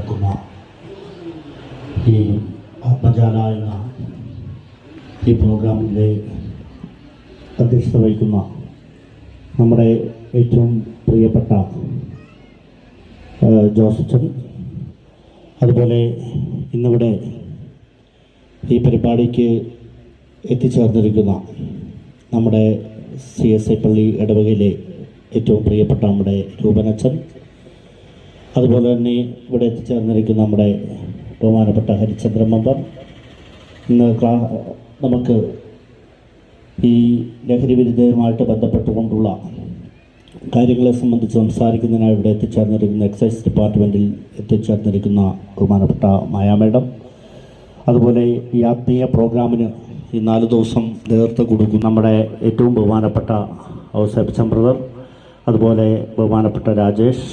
നടക്കുന്ന ഈ ആത്മജാല എന്ന ഈ പ്രോഗ്രാമിൻ്റെ അധ്യക്ഷത വഹിക്കുന്ന നമ്മുടെ ഏറ്റവും പ്രിയപ്പെട്ട ജോസച്ചൻ, അതുപോലെ ഇന്നിവിടെ ഈ പരിപാടിക്ക് എത്തിച്ചേർന്നിരിക്കുന്ന നമ്മുടെ CSI പള്ളി ഇടവകയിലെ ഏറ്റവും പ്രിയപ്പെട്ട നമ്മുടെ രൂപനച്ചൻ, അതുപോലെ തന്നെ ഇവിടെ എത്തിച്ചേർന്നിരിക്കുന്ന നമ്മുടെ ബഹുമാനപ്പെട്ട ഹരിചന്ദ്രൻ മെമ്പർ, ഇന്ന് നമുക്ക് ഈ ലഹരി വിരുദ്ധവുമായിട്ട് ബന്ധപ്പെട്ടുകൊണ്ടുള്ള കാര്യങ്ങളെ സംബന്ധിച്ച് സംസാരിക്കുന്നതിനായി ഇവിടെ എത്തിച്ചേർന്നിരിക്കുന്ന എക്സൈസ് ഡിപ്പാർട്ട്മെൻറ്റിൽ എത്തിച്ചേർന്നിരിക്കുന്ന ബഹുമാനപ്പെട്ട മായ മേഡം, അതുപോലെ ഈ ആത്മീയ പ്രോഗ്രാമിന് ഈ 4 ദിവസം നേതൃത്വം കൊടുക്കും നമ്മുടെ ഏറ്റവും ബഹുമാനപ്പെട്ട ഔസേപ്പച്ചൻ ബ്രദർ, അതുപോലെ ബഹുമാനപ്പെട്ട രാജേഷ്,